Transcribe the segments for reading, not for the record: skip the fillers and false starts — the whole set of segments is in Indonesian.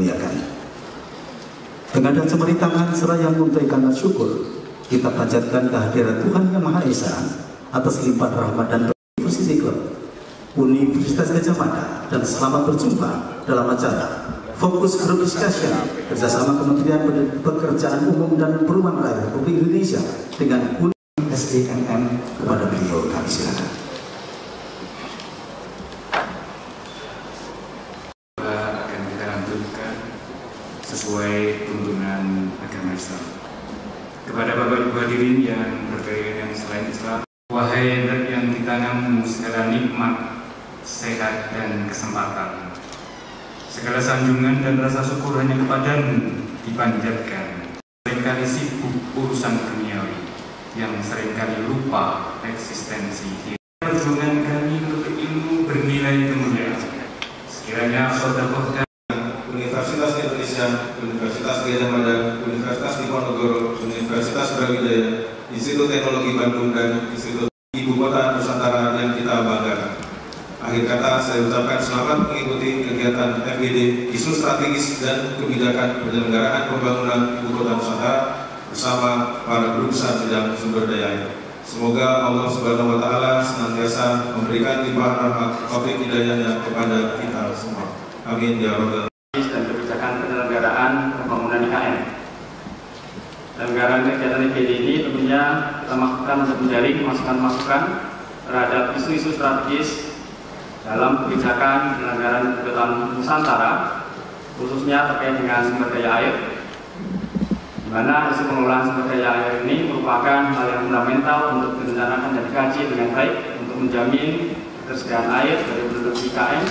muliakan. Dengan jemari tangan seraya mengumpulkan syukur, kita panjatkan kehadiran Tuhan Yang Maha Esa atas limpahan rahmat dan University Club Universitas Gadjah Mada, dan selamat berjumpa dalam acara Fokus Group Discussion kerjasama Kementerian Pekerjaan Umum dan Perumahan Rakyat Republik Indonesia dengan SDMM. Kepada beliau kami silakan. Akan kita lanjutkan sesuai tuntunan agama Islam. Kepada Bapak Ibu hadirin yang berkeyakinan selain Islam, wahai zat yang ditanam segala nikmat, sehat dan kesempatan, segala sanjungan dan rasa syukur hanya kepadamu dipanjatkan. Seringkali sibuk urusan duniawi yang seringkali lupa eksistensi. Perjuangan kami untuk ilmu bernilai kemuliaan. Sekiranya sedekah Universitas Indonesia, Universitas Gadjah Mada, Universitas Diponegoro, Universitas Brawijaya, Institut Teknologi Bandung, dan Institut Ibu Kota Nusantara yang kita banggakan. Akhir kata, saya ucapkan selamat mengikuti kegiatan FGD Isu Strategis dan Kebijakan Penyelenggaraan Pembangunan Ibu Kota Nusantara bersama para guru besar bidang sumber daya air. Semoga Allah Subhanahu wa Ta'ala senantiasa memberikan limpahan rahmat taufik hidayahnya kepada kita semua. Amin ya rabbal alamin. Dan kebijakan penyelenggaraan pembangunan IKN. Penyelenggaraan kegiatan FGD ini tentunya kita maksudkan untuk menjaring masukan-masukan terhadap isu-isu strategis dalam kebijakan penyelenggaraan ibu kota Nusantara, khususnya terkait dengan sumber daya air, di mana isu pengelolaan sumber daya air ini merupakan hal yang fundamental untuk direncanakan dan dikaji dengan baik untuk menjamin ketersediaan air dari penduduk IKN,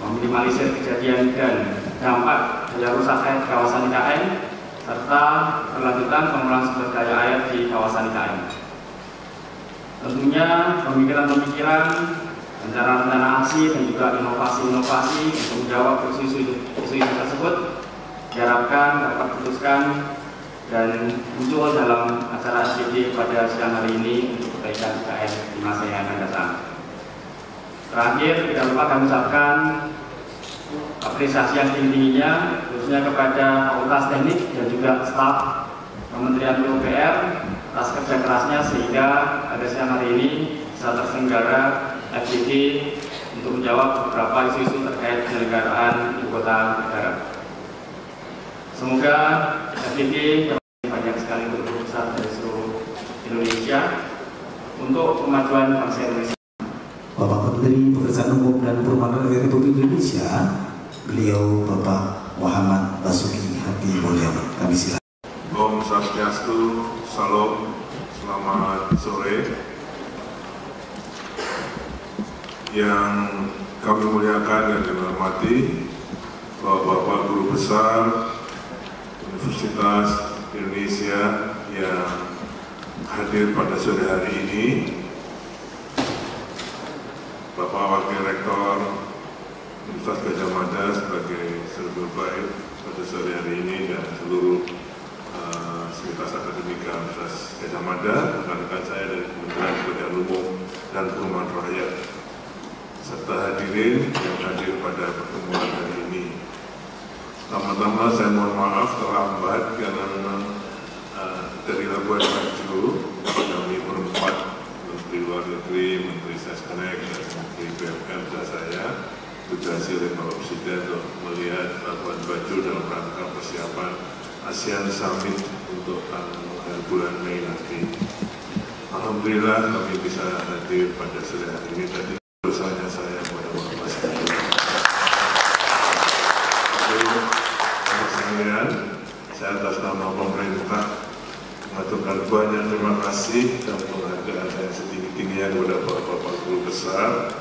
meminimalisir kejadian dan dampak daya rusak air di kawasan IKN, serta kelanjutan pengelolaan sumber daya air di kawasan IKN. Tentunya pemikiran-pemikiran, rencana-rencana aksi dan juga inovasi-inovasi untuk menjawab isu-isu tersebut diharapkan dapat diputuskan dan muncul dalam acara FGD pada siang hari ini untuk kebaikan IKN di masa yang akan datang. Terakhir, tidak lupa kami ucapkan apresiasi yang tinggi-tingginya khususnya kepada Fakultas Teknik dan juga staf Kementerian PUPR atas kerja kerasnya sehingga pada siang hari ini bisa terselenggara FGD untuk menjawab beberapa isu-isu terkait penyelenggaraan ibu kota negara. Semoga FGD banyak sekali untuk besar dari seluruh Indonesia untuk kemajuan bangsa Indonesia. Bapak Menteri Pekerjaan Umum dan Perumahan Rakyat Republik Indonesia, beliau Bapak Muhammad Basuki Hadi Mulyono. Kami silakan. Om Swastiastu, Salam, selamat sore. Yang kami muliakan dan dihormati Bapak Guru Besar Universitas Indonesia yang hadir pada sore hari ini, Bapak Wakil Rektor Universitas Gadjah Mada sebagai server baik pada sore hari ini, dan seluruh Sivitas Akademika Universitas Gadjah Mada, rekan-rekan saya dari Kementerian Pekerjaan Umum dan Perumahan Rakyat, serta hadirin yang hadir pada pertemuan hari ini. Pertama-tama saya mohon maaf terlambat karena memang dari Labuan Bajo kami berempat, Menteri Luar Negeri, Menteri Sesnek, dan Menteri BUMN saya tugaskan oleh Bapak Presiden untuk melihat Labuan Bajo dalam rangka persiapan ASEAN Summit untuk bulan Mei nanti. Alhamdulillah kami bisa hadir pada sore hari ini. Tadi dosanya saya kepada Bapak Presiden. Saya atas nama pemerintah mengaturkan banyak terima kasih dan penghargaan saya setinggi-tingginya kepada Bapak Guru Besar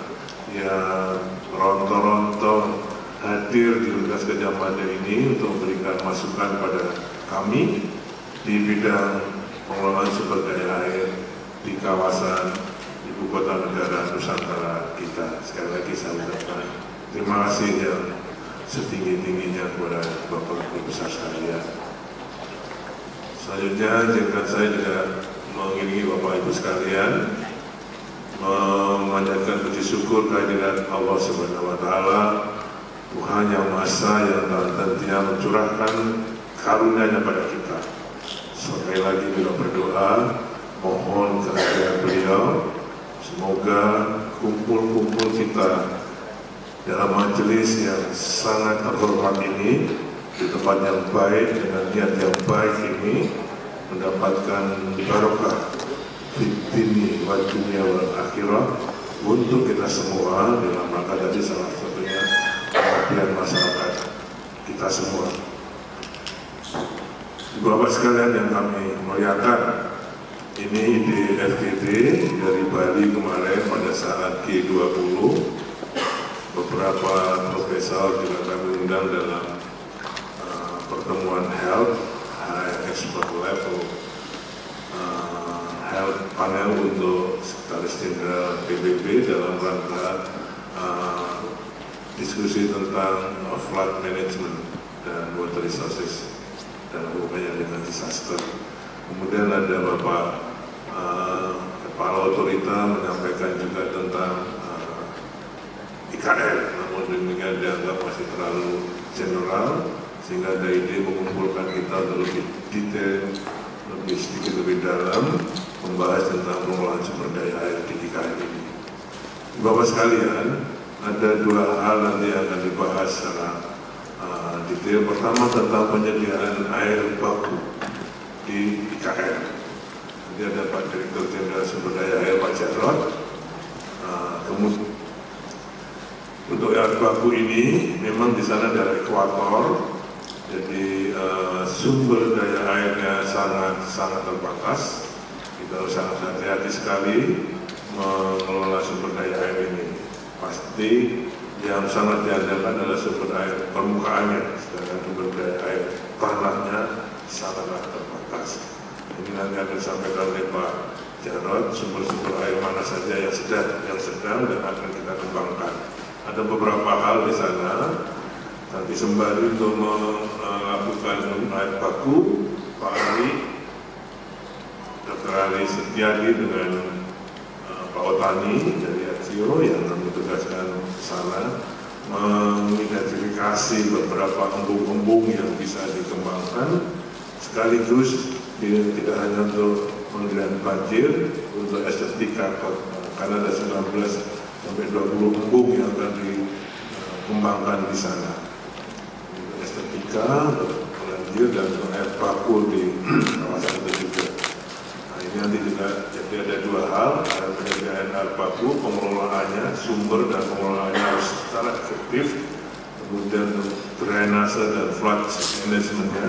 yang ronto-ronto hadir di Universitas Gadjah Mada ini untuk memberikan masukan pada kami di bidang pengelolaan sumber daya air di kawasan Ibu Kota Negara Nusantara kita. Sekali lagi saya ucapkan terima kasih yang setinggi-tingginya kepada Bapak Guru Besar sekalian. Selanjutnya, izinkan saya juga mengiringi Bapak Ibu sekalian memanjatkan puji syukur kehadirat Allah Subhanahu wa Ta'ala Tuhan Yang Maha Esa yang tentunya mencurahkan karunia-Nya pada kita. Sekali lagi kita berdoa, mohon kehadiran beliau, semoga kumpul-kumpul kita dalam majelis yang sangat terhormat ini, di tempat yang baik, dengan niat yang baik ini, mendapatkan barokah fitni wa dunia wal akhirah untuk kita semua, dalam rangka tadi salah satunya pengabdian masyarakat kita semua. Bapak sekalian yang kami muliakan, ini di FGD dari Bali kemarin pada saat G20, beberapa profesor juga kami undang dalam pertemuan health expert level health panel untuk Sekretaris Jenderal PBB dalam rangka diskusi tentang flood management dan water resources dalam upaya dengan disaster. Kemudian ada Bapak Kepala Otorita menyampaikan juga tentang IKN, namun demikian dianggap masih terlalu general, sehingga ada ide mengumpulkan kita lebih detail, sedikit lebih dalam, membahas tentang pengelolaan sumber daya air di IKN ini. Bapak sekalian, ada dua hal nanti yang akan dibahas secara detail. Pertama tentang penyediaan air baku di IKN. Nanti ada Pak Direktur Jenderal Sumber Daya Air Pak Jarod. Kemudian untuk air baku ini memang di sana dari ekuator, jadi sumber daya airnya sangat terbatas. Kita harus sangat hati-hati sekali mengelola sumber daya air ini. Pasti yang sangat diandalkan adalah sumber air permukaannya, sedangkan sumber daya air tanahnya sangatlah terbatas. Ini nanti akan disampaikan oleh Pak Jarod, sumber-sumber air mana saja yang sedang dan akan kita kembangkan. Ada beberapa hal di sana. Nanti sembari untuk melakukan air baku, Pak Ali, Dr. Ali Setiadi dengan Pak Otani dari Aksio yang menugaskan ke sana, mengidentifikasi beberapa embung-embung yang bisa dikembangkan, sekaligus tidak hanya untuk pengendalian banjir, untuk estetika, karena ada 19 sampai 20 embung yang akan dikembangkan di sana. Estetika, banjir, dan air baku di kawasan itu juga. Nah, ini nanti juga jadi ada dua hal, ada penyediaan air baku, pengelolaannya, sumber dan pengelolaannya harus secara efektif, kemudian drainase dan flood managementnya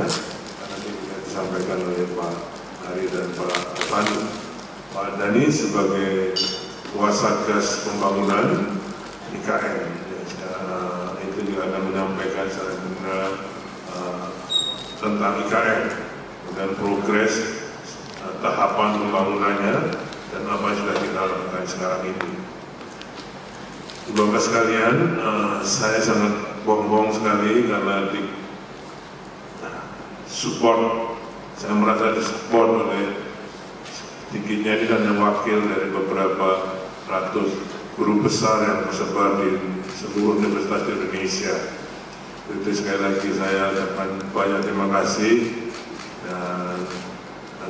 nanti juga disampaikan oleh Pak Ari dan Pak Pani. Pak Dhani sebagai Wasatgas Pembangunan IKN itu juga akan menyampaikan secara benar tentang IKN dan progres tahapan pembangunannya dan apa yang sudah kita lakukan sekarang ini. Bapak sekalian, saya sangat bangga sekali karena support, saya merasa disupport oleh sedikitnya ini hanya wakil dari beberapa ratus guru besar yang tersebar di seluruh universitas di Indonesia. Jadi sekali lagi saya ucapkan banyak terima kasih dan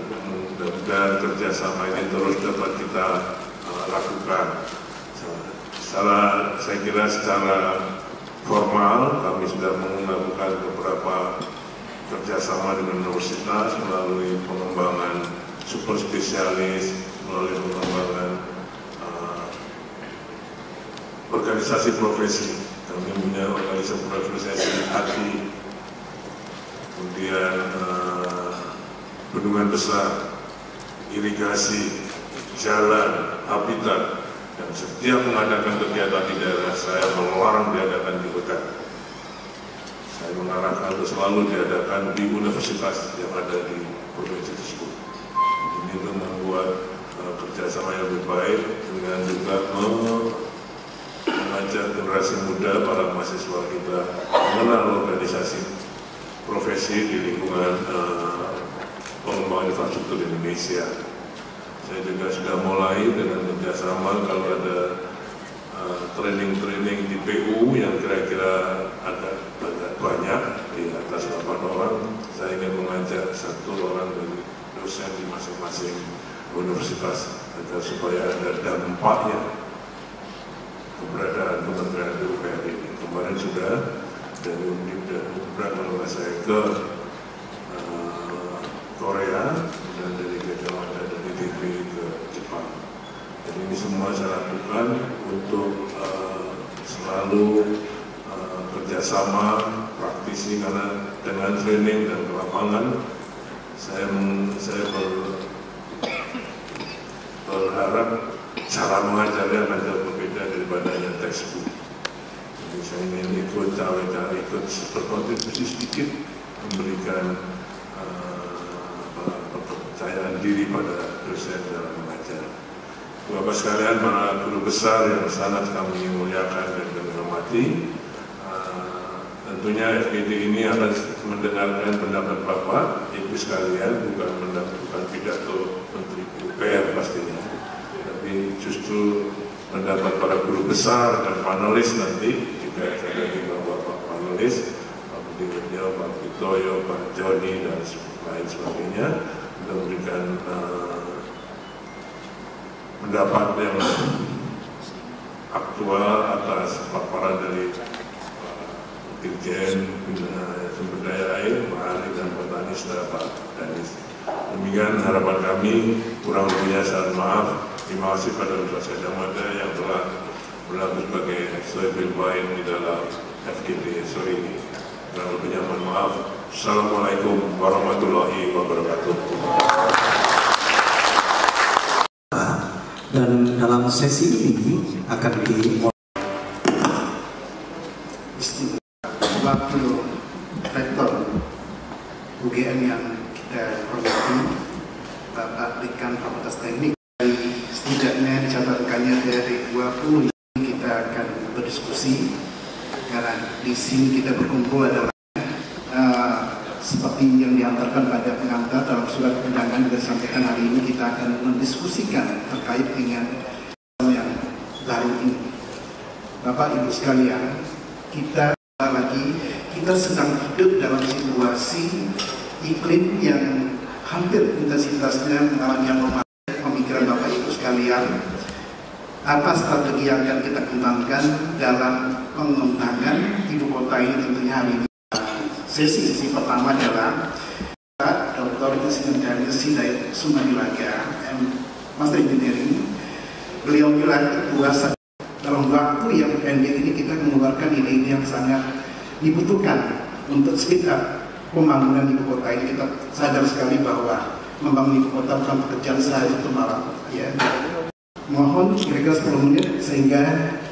mudah-mudahan kerjasama ini terus dapat kita lakukan. Saya kira secara formal kami sudah melakukan beberapa kerjasama dengan universitas melalui pengembangan super spesialis, melalui pengembangan organisasi profesi. Kami punya organisasi profesi hati, kemudian bendungan besar, irigasi, jalan, habitat, dan setiap mengadakan kegiatan di daerah saya melarang diadakan di hutan. Saya mengarahkan untuk selalu diadakan di universitas yang ada di provinsi tersebut. Ini untuk membuat kerjasama yang lebih baik dengan juga mengajak generasi muda, para mahasiswa kita mengenal organisasi profesi di lingkungan pengembangan infrastruktur di Indonesia. Saya juga sudah mulai dengan kerjasama kalau ada training-training di PU yang kira-kira agak banyak, di atas 8 orang. Saya ingin mengajak 1 orang dari dosen di masing-masing universitas agar supaya ada dampaknya keberadaan Kementerian PUPR ini. Kemarin sudah dari Undip dan Umbra kalau saya ke Korea, dan dari Gajah Mada dari TB ke Jepang. Dan ini semua saya lakukan untuk selalu kerjasama praktisi, karena dengan training dan lapangan saya berharap cara mengajarnya akan jauh berbeda daripada yang textbook. Jadi saya ingin ikut cawe-cawe, ikut berkontribusi sedikit, memberikan kepercayaan diri pada dosen dalam mengajar. Bapak sekalian, para guru besar yang sangat kami muliakan dan kami hormati, tentunya FGD ini akan mendengarkan pendapat Bapak, Ibu sekalian, bukan pidato Menteri PUPR pastinya, tapi justru pendapat para guru besar dan panelis nanti, juga ada di Bapak panelis, Pak Budiwedya, Pak Vitoyo, Pak Joni, dan lain sebagainya, untuk memberikan pendapat yang aktual atas paparan dari Dirjen Sumber Daya Air, Pak Ali, dan Petani Pak Danis. Demikian harapan kami, kurang lebihnya saya maaf. Terima kasih pada Universitas Gajah Mada yang telah berlaku sebagai sohibul bain di dalam FGD sore ini. Kurang lebihnya mohon maaf. Assalamualaikum warahmatullahi wabarakatuh. Dan dalam sesi ini akan Wakil Rektor UGM yang kita hormati, Bapak Dekan Fakultas Teknik, setidaknya dicatatkannya dari 20 kita akan berdiskusi, karena di sini kita berkumpul adalah seperti yang diantarkan pada pengantar dalam surat undangan yang disampaikan hari ini, kita akan mendiskusikan terkait dengan yang baru ini. Bapak Ibu sekalian, kita sedang hidup dalam situasi iklim yang hampir intensitasnya mengalami anomali. Pemikiran Bapak Ibu sekalian, apa strategi yang akan kita kembangkan dalam pengembangan ibu kota ini? Tentunya hari ini sesi pertama adalah Dr. Insinyur Daniel Sidayat Sumadilaga, Master Engineering. Beliau bilang bahwa dalam waktu yang pendek ini kita mengeluarkan ide-ide yang sangat dibutuhkan untuk speed up pembangunan ibu kota ini. Kita sadar sekali bahwa membangun ibu kota bukan pekerjaan sehari atau malam. Ya. Mohon kira-kira 10 menit sehingga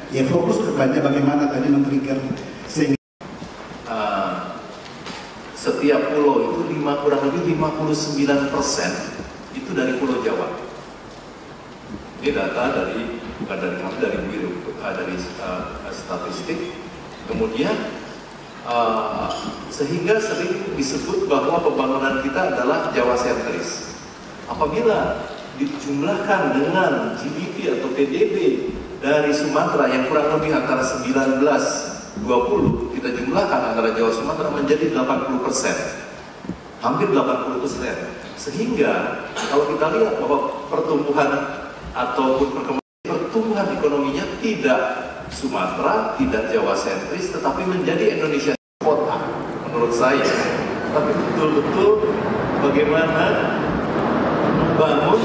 ya fokus kepada bagaimana tadi men-trigger sehingga setiap pulau itu kurang lebih 59% itu dari Pulau Jawa. Ini data bukan dari kami, dari statistik. Kemudian sehingga sering disebut bahwa pembangunan kita adalah Jawa sentris. Apabila dijumlahkan dengan GDP atau PDB dari Sumatera yang kurang lebih antara 19-20, kita jumlahkan antara Jawa Sumatera menjadi 80%, hampir 80%. Sehingga kalau kita lihat bahwa pertumbuhan ataupun pertumbuhan ekonominya tidak Sumatera, tidak Jawa sentris, tetapi menjadi Indonesia kota menurut saya. Tapi betul-betul bagaimana membangun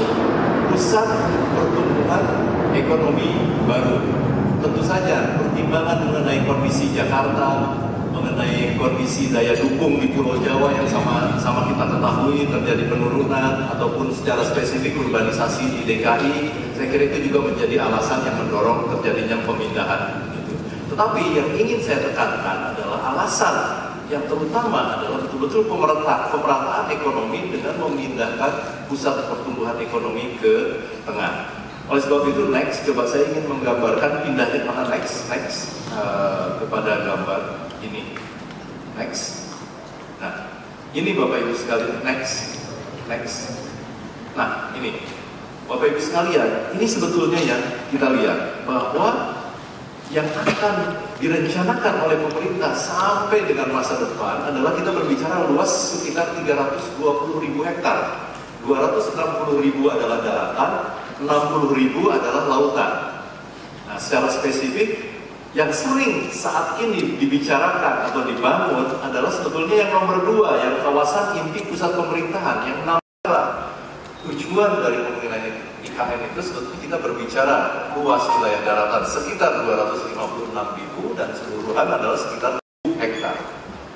pusat pertumbuhan ekonomi baru. Tentu saja pertimbangan mengenai kondisi Jakarta, mengenai kondisi daya dukung di Pulau Jawa yang sama kita ketahui terjadi penurunan, ataupun secara spesifik urbanisasi di DKI, saya kira itu juga menjadi alasan yang mendorong terjadinya pemindahan. Tetapi yang ingin saya tekankan adalah alasan yang terutama adalah betul-betul pemerataan ekonomi dengan memindahkan pusat pertumbuhan ekonomi ke tengah. Oleh sebab itu, next, coba saya ingin menggambarkan pindahnya mana next kepada gambar ini. Next. Nah, ini Bapak Ibu sekalian, next. Nah, ini Bapak Ibu sekalian, ini sebetulnya yang kita lihat bahwa yang akan direncanakan oleh pemerintah sampai dengan masa depan adalah kita berbicara luas sekitar 320.000 hektar. 260.000 adalah daratan, 60.000 adalah lautan. Nah, secara spesifik yang sering saat ini dibicarakan atau dibangun adalah sebetulnya yang nomor 2, yang kawasan inti pusat pemerintahan, yang adalah tujuan dari pembangunan IKN itu sebetulnya kita berbicara luas wilayah daratan sekitar 256.000 dan keseluruhan adalah sekitar 1.000 hektar.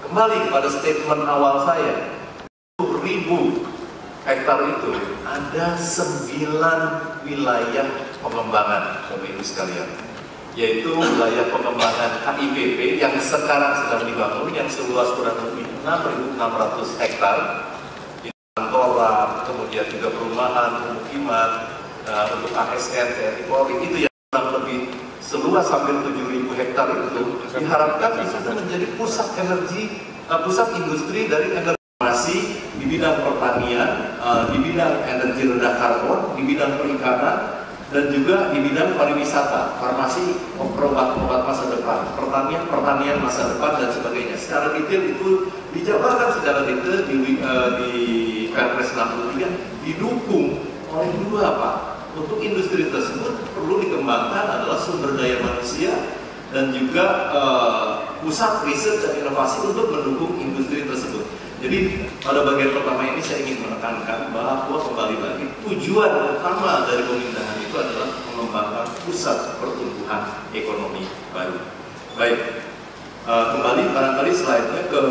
Kembali kepada statement awal saya, 1.000 hektar itu ada 9 wilayah pengembangan, Bapak Ibu sekalian, yaitu wilayah pengembangan KIPP yang sekarang sedang dibangun yang seluas kurang lebih 6.600 hektar. Kantoran, kemudian juga perumahan, pemukiman, untuk ASN, TNI Polri, itu yang kurang lebih seluas hampir 7.000 hektar itu diharapkan bisa menjadi pusat energi, pusat industri dari energi di bidang pertanian, di bidang energi rendah karbon, di bidang perikanan, dan juga di bidang pariwisata, farmasi, obat-obat masa depan, pertanian masa depan, dan sebagainya. Secara detail itu dijabarkan secara detail di Perpres 63, didukung oleh 2 Pak. Untuk industri tersebut perlu dikembangkan adalah sumber daya manusia dan juga pusat riset dan inovasi untuk mendukung industri tersebut. Jadi pada bagian pertama ini saya ingin menekankan bahwa kembali lagi tujuan utama dari pemerintahan itu adalah mengembangkan pusat pertumbuhan ekonomi baru. Baik, kembali barangkali slide-nya ke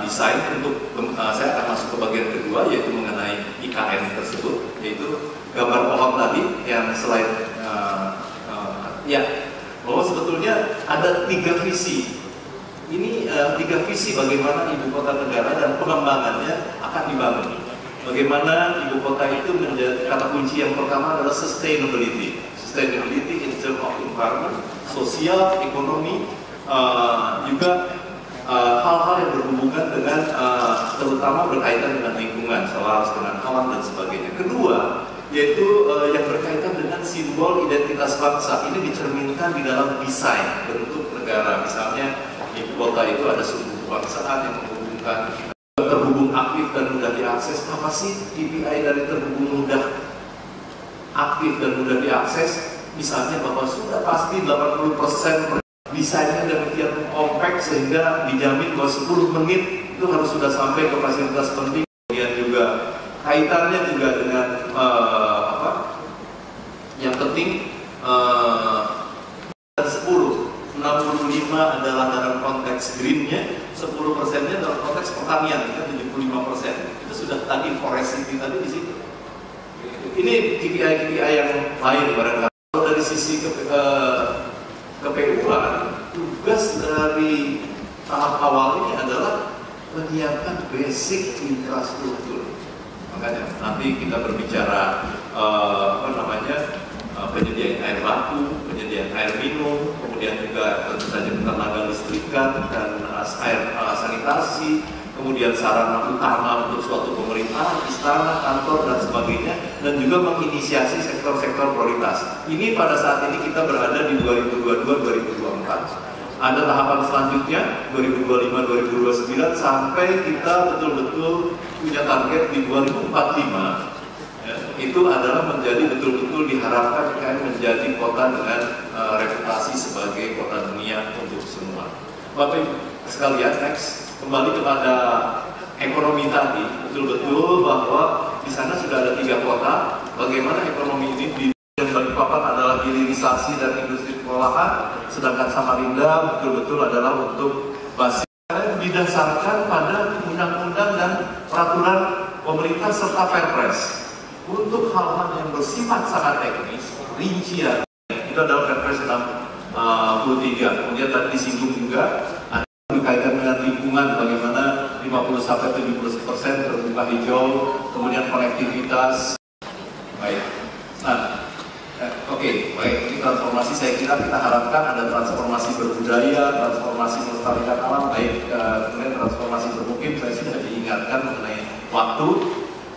desain untuk saya akan masuk ke bagian kedua, yaitu mengenai IKN tersebut, yaitu gambar pohon tadi yang slide bahwa sebetulnya ada 3 visi. Ini 3 visi bagaimana ibu kota negara dan pengembangannya akan dibangun. Bagaimana ibu kota itu menjadi kata kunci yang pertama adalah sustainability. Sustainability in terms of environment, sosial, ekonomi, juga hal-hal yang berhubungan dengan terutama berkaitan dengan lingkungan, selaras dengan alam dan sebagainya. Kedua, yaitu yang berkaitan dengan simbol identitas bangsa. Ini dicerminkan di dalam desain bentuk negara. Misalnya ibu kota itu ada sumber kebangsaan yang menghubungkan, terhubung aktif dan mudah diakses. Apa sih KPI dari terhubung mudah aktif dan mudah diakses? Misalnya bahwa sudah pasti 80% desainnya demikian compact sehingga dijamin bahwa 10 menit itu harus sudah sampai ke fasilitas penting. Kemudian juga kaitannya juga dengan yang penting 65 adalah dalam konteks greennya, 10%-nya dalam konteks pertanian, 75%. Itu sudah tadi forest city tadi di situ. Ini KPI yang lain barangkali. Kalau dari sisi KPU-an, tugas dari tahap awal ini adalah menyiapkan basic infrastruktur. Makanya nanti kita berbicara penyediaan air baku, penyediaan air minum, kemudian juga tentu saja tenaga listrikan dan air sanitasi, kemudian sarana utama untuk suatu pemerintahan, istana, kantor dan sebagainya, dan juga menginisiasi sektor-sektor prioritas. Ini pada saat ini kita berada di 2022-2024. Ada tahapan selanjutnya 2025-2029 sampai kita betul-betul punya target di 2045. Itu adalah menjadi betul-betul diharapkan IKN menjadi kota dengan reputasi sebagai kota dunia untuk semua. Bapak Ibu sekalian, next kembali kepada ekonomi tadi, betul-betul bahwa di sana sudah ada 3 kota. Bagaimana ekonomi ini di Balikpapan adalah hilirisasi dan industri pengolahan, sedangkan Samarinda betul-betul adalah untuk basis didasarkan pada undang-undang dan peraturan pemerintah serta Perpres. Untuk hal-hal yang bersifat sangat teknis, rincian, itu adalah Perpres 63. Kemudian tadi disinggung juga ada berkaitan dengan lingkungan, bagaimana 50-70% terbuka hijau, kemudian konektivitas. Baik. Nah, baik. Ini transformasi saya kira kita harapkan ada transformasi berbudaya, transformasi melestarikan alam, baik kemudian transformasi bermukim. Saya sudah diingatkan mengenai waktu.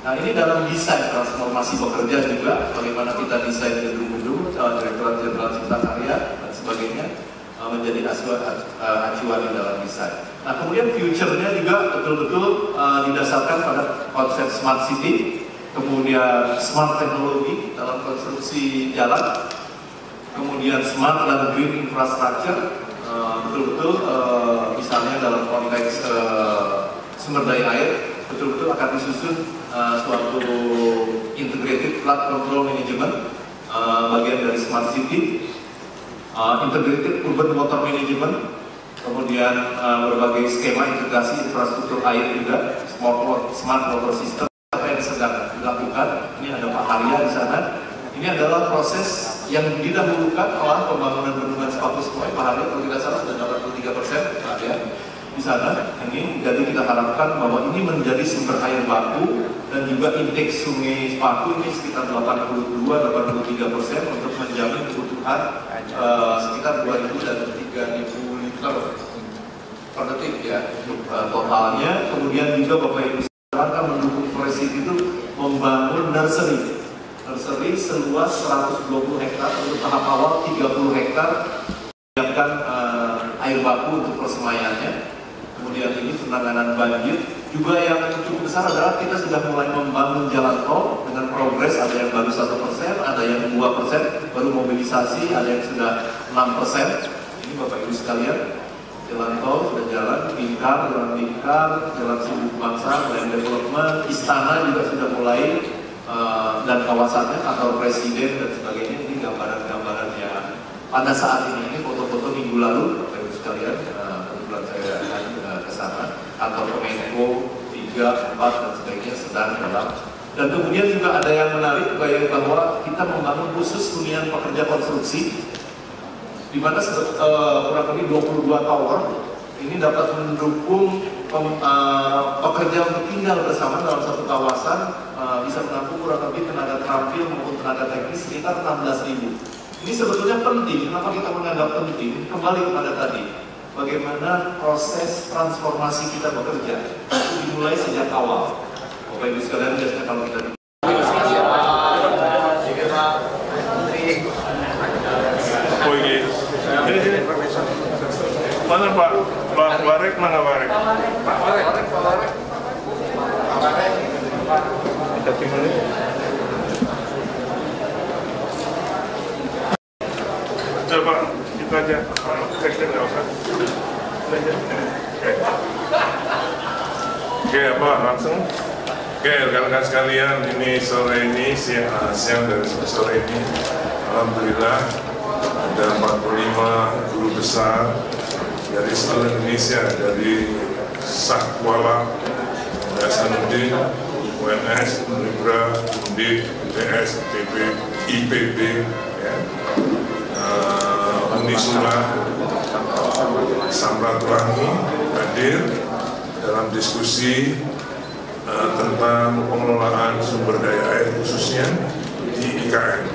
Nah, ini dalam desain transformasi bekerja juga, bagaimana kita desain gedung-gedung, Direktorat Jenderal Cipta Karya dan sebagainya menjadi acuan di dalam desain. Nah, kemudian future-nya juga betul-betul didasarkan pada konsep smart city, kemudian smart teknologi dalam konstruksi jalan, kemudian smart dan green infrastructure, betul-betul misalnya dalam konteks sumber daya air, betul-betul akan disusun suatu integrated flood control management, bagian dari smart city, integrated urban water management, kemudian berbagai skema integrasi infrastruktur air juga, smart water system. Apa yang sedang dilakukan? Ini ada Pak Harya di sana. Ini adalah proses yang didahulukan oleh pembangunan bendungan Sepaku Semoy. Pak Harya kalau tidak salah sudah 83% Pak ya di sana. Ini jadi kita harapkan bahwa ini menjadi sumber air baku dan juga indeks sungai Sepaku ini sekitar 82-83% untuk menjamin kebutuhan sekitar 2.000 dan 3.000 liter per detik ya totalnya. Kemudian juga Bapak Ibu akan mendukung Forest itu membangun nursery seluas 120 hektar untuk tahap awal, 30 hektar menyiapkan air baku untuk persemaiannya. Kemudian ini penanganan banjir juga yang cukup besar adalah kita sudah mulai membangun jalan tol dengan progres, ada yang baru 1%, ada yang 2% baru mobilisasi, ada yang sudah 6%. Ini Bapak Ibu sekalian, jalan tol sudah jalan, jalan Lingkar, jalan Sumbu Bangsa, land development, istana juga sudah mulai, dan kawasannya, kantor presiden dan sebagainya. Ini gambaran-gambarannya pada saat ini foto-foto minggu lalu Bapak Ibu sekalian, kebetulan saya ke sana, kantor Kemenko 3, 4 dan sebagainya sedang dalam. Dan kemudian juga ada yang menarik bahwa kita membangun khusus hunian pekerja konstruksi, di mana kurang lebih 22 tower ini dapat mendukung pekerja untuk tinggal bersama dalam satu kawasan, bisa menampung kurang lebih tenaga terampil maupun tenaga teknis sekitar 16.000. Ini sebetulnya penting. Kenapa kita menganggap penting? Kembali kepada tadi, bagaimana proses transformasi kita bekerja itu dimulai sejak awal. Bapak Ibu sekalian, biasanya kalau kita mana Pak Warek, mana Warek? Pak Warek. Kita timur ini. Coba kita aja, cek nggak usah. Oke, apa langsung? Oke, rekan-rekan sekalian, ini sore ini siang dari sore ini, alhamdulillah ada 45 guru besar dari seluruh Indonesia, dari Sakwala, Hasanuddin, UNS, Unibra, Undip, UTS, IPB, IPB, ya, Unisula, Samratulangi hadir dalam diskusi tentang pengelolaan sumber daya air khususnya di IKN.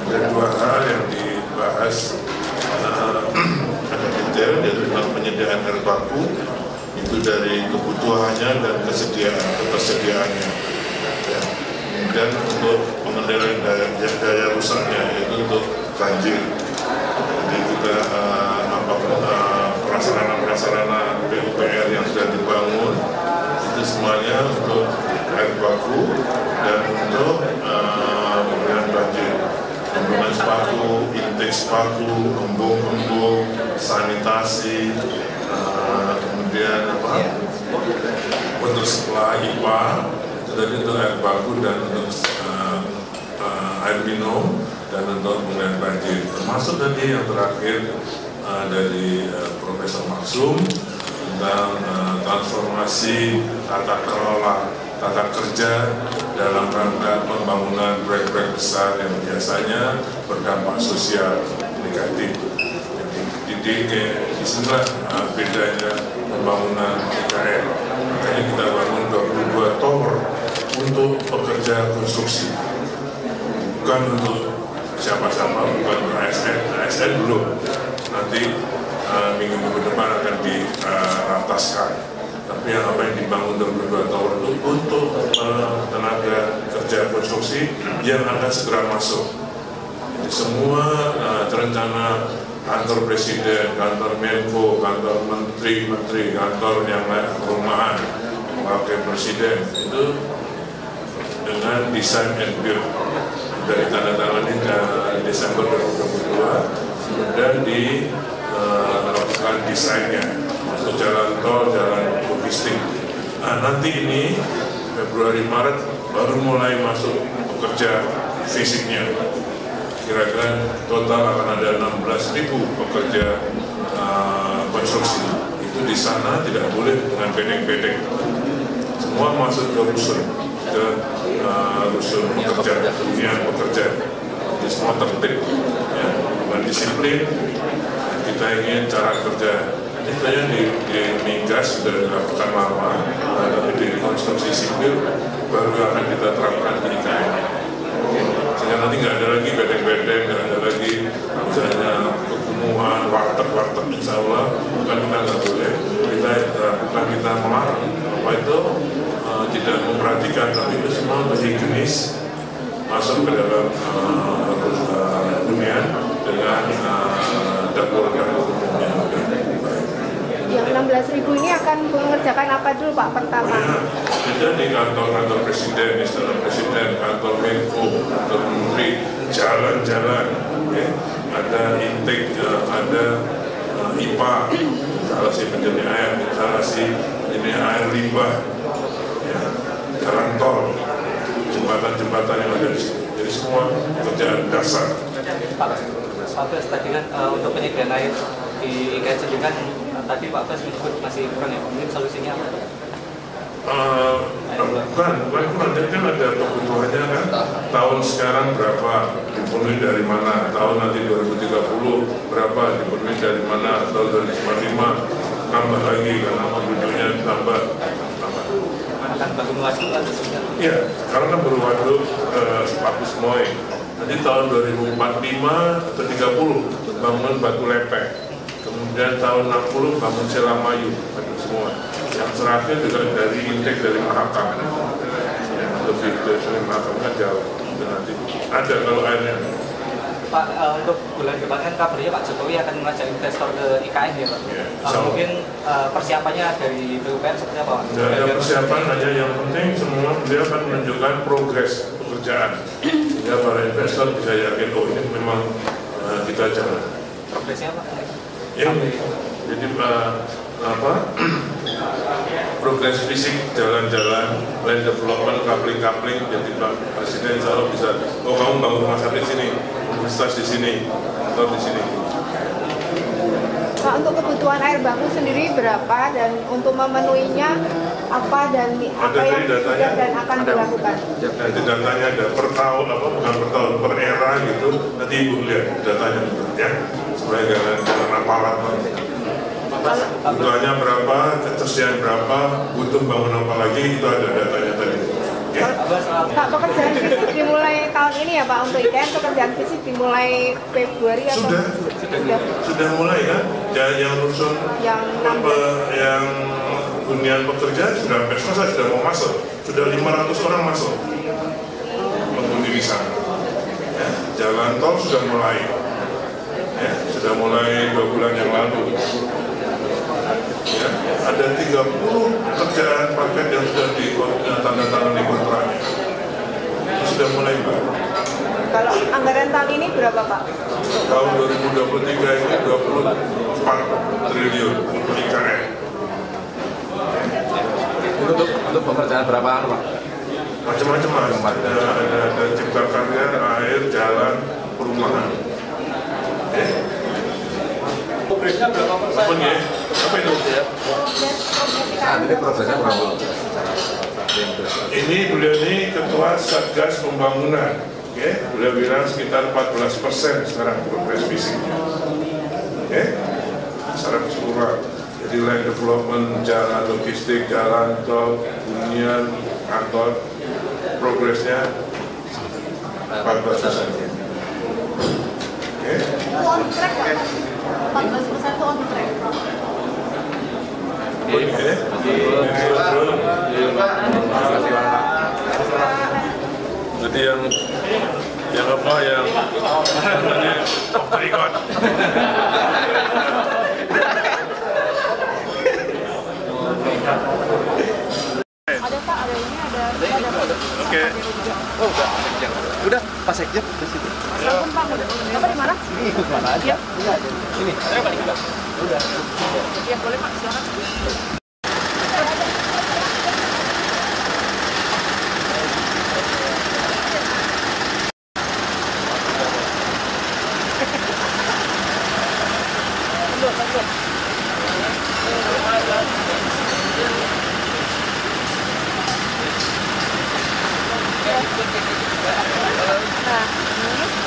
Ada dua hal yang dibahas ada detail, yaitu tentang penyediaan air baku itu dari kebutuhannya dan ketersediaannya, ya. Dan untuk pengendalian daya rusaknya, yaitu untuk banjir. Jadi kita prasarana PUPR yang sudah dibangun itu semuanya untuk air baku dan untuk pengendalian banjir. Pembangunan sepatu, intake sepatu, embung-embung, sanitasi, kemudian untuk sekolah IPA, itu tadi untuk air baku dan untuk air minum dan untuk pengendalian banjir. Termasuk tadi yang terakhir dari Profesor Maksum tentang transformasi tata kelola, tata kerja dalam rangka pembangunan proyek-proyek besar yang biasanya berdampak sosial negatif. Jadi disinilah bedanya pembangunan IKN. Makanya kita bangun 22 tower untuk pekerja konstruksi, bukan untuk siapa-siapa, bukan untuk ASN belum. Nanti minggu depan akan dirataskan. Tapi yang apa yang dibangun 22 tower itu untuk tenaga kerja konstruksi yang akan segera masuk. Jadi semua rencana kantor presiden, kantor Menko, kantor menteri, kantor yang lain, perumahan, wakil presiden itu dengan desain and build dari ditandatangani Desember 2022 dan dilakukan desainnya untuk jalan tol, jalan logistik. Nah, nanti ini Februari Maret baru mulai masuk pekerja fisiknya. Kira-kira total akan ada 16.000 pekerja konstruksi. Itu di sana tidak boleh dengan bedeng-bedeng. Semua masuk ke rusun pekerja, hunian pekerja. Jadi semua tertib, ya, dengan disiplin. Kita ingin cara kerja. Ini sebenarnya di migas sudah dilakukan lama, tapi di konstruksi sipil baru akan kita terapkan di IKN. Sehingga nanti nggak ada lagi bedeng-bedeng, nggak ada lagi misalnya kekumuhan, warteg, insya Allah bukan kita nggak boleh, bukan kita melarang, apa itu tidak memperhatikan, tapi itu semua higienis masuk ke dalam hunian dengan dapur umumnya. Yang 16.000 ini akan mengerjakan apa dulu Pak pertama? Kita di kantor presiden, istana presiden, kantor Menko, kantor menteri, jalan-jalan, ya. Ada intake, ada IPA, instalasi penjernih air, instalasi ini air limbah, ya. Jalan tol, jembatan-jembatan yang ada di sini. Jadi semua pekerjaan dasar. Pak Bes, tadi kan untuk penyediaan air di IKN sendiri kan tadi Pak Bes menyebut masih kurang ya, mungkin solusinya apa? Bukan kurang, jadi kan ada kebutuhannya kan. Tahun sekarang berapa dipenuhi dari mana, tahun nanti 2030 berapa dipenuhi dari mana, tahun 2055 tambah lagi karena penduduknya tambah. Kan bangun waduk atau sudah? Iya, sekarang kan baru waduk Pak Kusmoy. Nanti tahun 2045 atau 30 bangun Batu Lepek. Kemudian tahun 60 bangun Selamayu, itu semua. Yang terakhir juga dari intake dari Mahakam. Ya, lebih dari Mahakam kan jauh. Nanti ada kalau airnya. Pak, untuk bulan depan kan kabarnya Pak Jokowi akan mengajak investor ke IKN ya Pak. Ya, mungkin persiapannya dari BUPN seperti apa Pak? Tidak ada persiapan, hanya yang penting semua beliau akan menunjukkan progres pekerjaan. Sehingga para investor bisa yakin, oh ini memang kita jalan. Progresnya Pak? Ya, jadi progres fisik, jalan-jalan, land development, coupling, jadi Pak Presiden insya Allah bisa, oh kamu bangun rumah sakit di sini, universitas di sini, atau di sini. Pak, untuk kebutuhan air baku sendiri berapa dan untuk memenuhinya apa dan apa yang sudah dan akan dilakukan? Nanti datanya ada per tahun, bukan per tahun, per era gitu. Nanti Ibu lihat datanya, ya, supaya jangan apalat. Kebutuhannya berapa, ketersediaan berapa, butuh bangun apa lagi, itu ada datanya tadi. Ya. Pak, pekerjaan fisik dimulai tahun ini ya Pak untuk IKN, pekerjaan fisik dimulai Februari atau? Sudah mulai kan? Yang rusun yang hunian pekerja sudah hampir selesai, sudah mau masuk, sudah 500 orang masuk penghuni di sana. Ya, jalan tol sudah mulai, ya, sudah mulai 2 bulan yang lalu. Ya, ada 30 pekerjaan paket yang sudah ditandatangani kontraknya. Sudah mulai Mbak. Kalau anggaran tahun ini berapa Pak? Tahun 2023 ini 24 triliun untuk IKN. Untuk pekerjaan berapa Pak? Macam-macam Mas. Ada cipta karya, air, jalan, perumahan. Progresnya berapa persen? Apa itu? Saat ini progresnya berapa? Ini beliau ini ketua Satgas Pembangunan. Okay? Beliau bilang sekitar 14% sekarang progres fisiknya. Secara keseluruhan. Jadi land development, jalan logistik, jalan tol, hunian, kantor, progresnya 14%. On track Pak? 14% itu on track. Jadi yang apa yang namanya off the record. Ada Pak, ada ini, ada. Oke. Oh, udah Pak Sekjen di situ. Assalamualaikum Pak, Bapak di mana? Ini ikut mana aja? Sini, saya balik juga. Udah. Iya, boleh Pak, silakan. Nah, ini